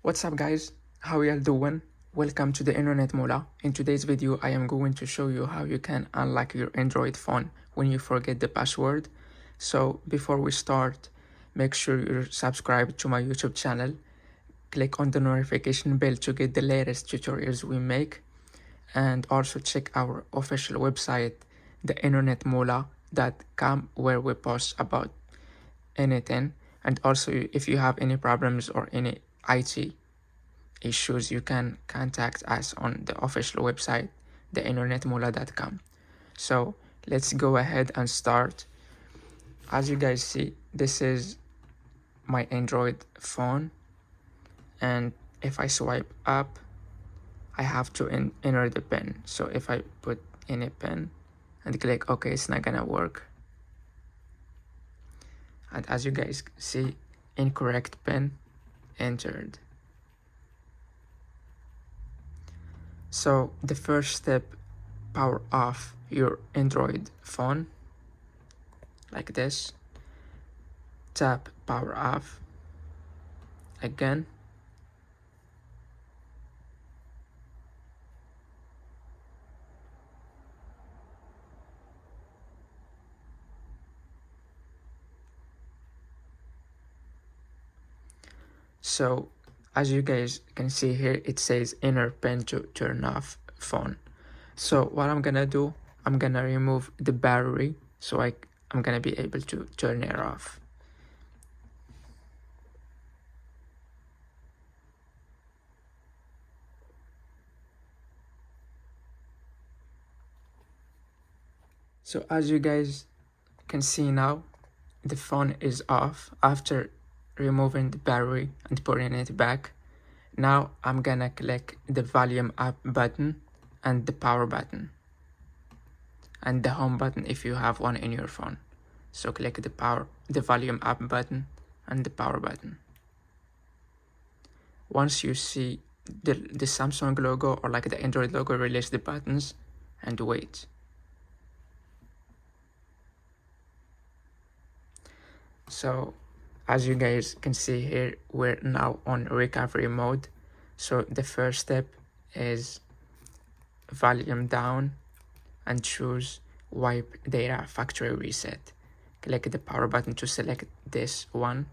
What's up guys, how y'all doing? Welcome to the Internet Mola. In today's video I am going to show you how you can unlock your Android phone when you forget the password. So before we start, make sure you're subscribed to my YouTube channel. Click on the notification bell to get the latest tutorials we make, and also check our official website, theinternetmola.com, where we post about anything. And also if you have any problems or any IT issues, you can contact us on the official website, theinternetmola.com. So let's go ahead and start. As you guys see, this is my Android phone, and if I swipe up, I have to enter the pin. So if I put in a pin and click OK, it's not gonna work. And as you guys see, incorrect pin entered. So the first step, power off your Android phone like this. Tap power off again. So as you guys can see here, it says inner pin to turn off phone. So what I'm gonna do, I'm gonna remove the battery so I'm gonna be able to turn it off. So as you guys can see now, the phone is off after removing the battery and putting it back. Now I'm gonna click the volume up button and the power button and the home button if you have one in your phone. So click the volume up button and the power button. Once you see the Samsung logo or like the Android logo, release the buttons and wait. So as you guys can see here, we're now on recovery mode. So the first step is volume down and choose wipe data factory reset. Click the power button to select this one.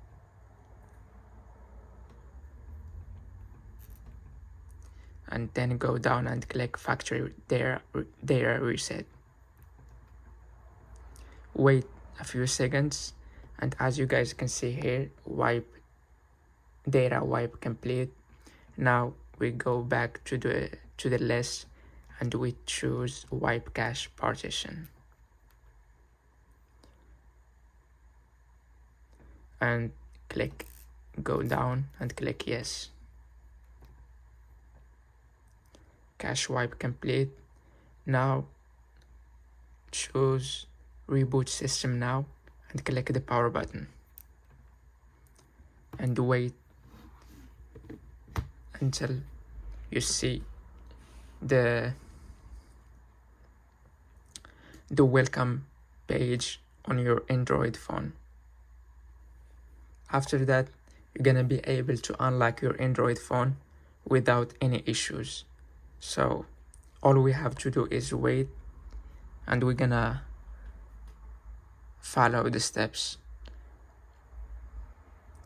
And then go down and click factory data reset. Wait a few seconds, and as you guys can see here, data wipe complete. Now we go back to the list and we choose wipe cache partition and go down and click yes. Cache wipe complete. Now choose reboot system now and click the power button and wait until you see the welcome page on your Android phone. After that, you're gonna be able to unlock your Android phone without any issues. So all we have to do is wait, and we're gonna follow the steps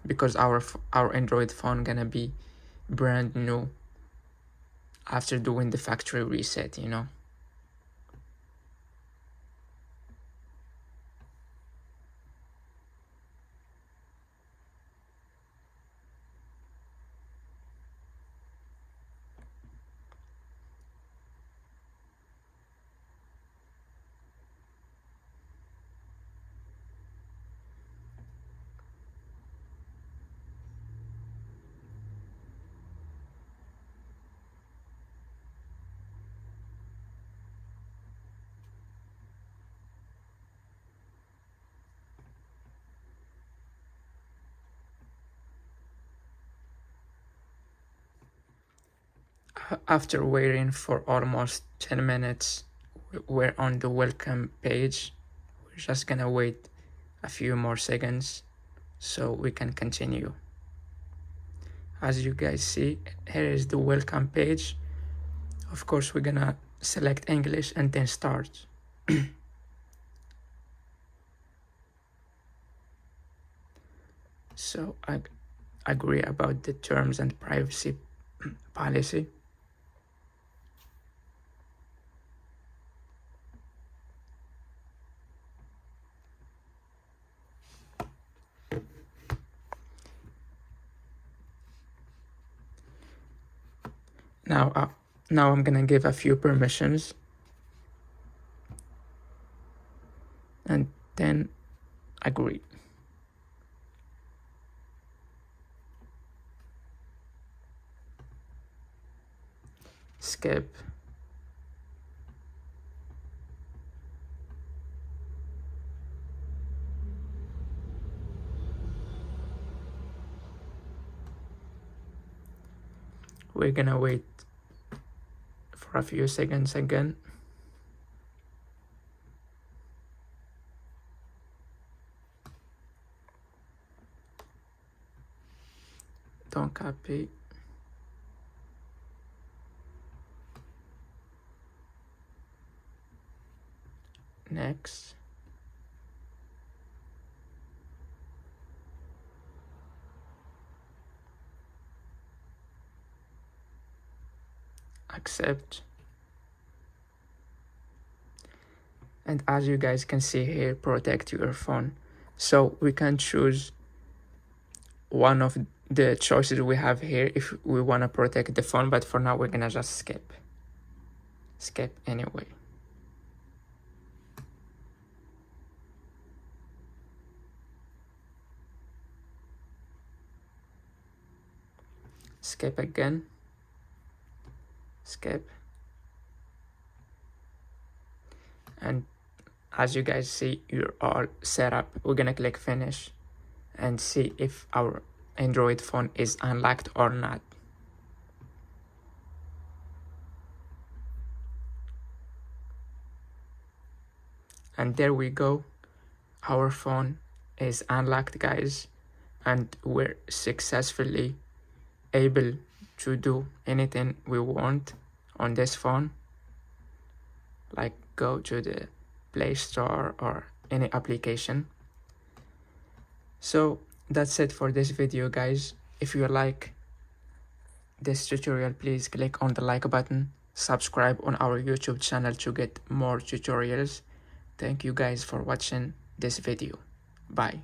because our Android phone gonna be brand new after doing the factory reset, you know. After waiting for almost 10 minutes, we're on the welcome page. We're just gonna wait a few more seconds so we can continue. As you guys see, here is the welcome page. Of course, we're gonna select English and then start. So I agree about the terms and privacy policy. Now I'm gonna give a few permissions and then agree. Skip. We're gonna wait for a few seconds again. Don't copy. Next. Accept. And as you guys can see here, protect your phone. So we can choose one of the choices we have here if we want to protect the phone, but for now we're gonna just skip anyway. Skip again. Skip. And as you guys see, you're all set up. We're gonna click finish and see if our Android phone is unlocked or not. And there we go. Our phone is unlocked, guys, and we're successfully able to do anything we want on this phone, like go to the Play Store or any application. So that's it for this video, guys. If you like this tutorial, please click on the like button, subscribe on our YouTube channel to get more tutorials. Thank you guys for watching this video. Bye.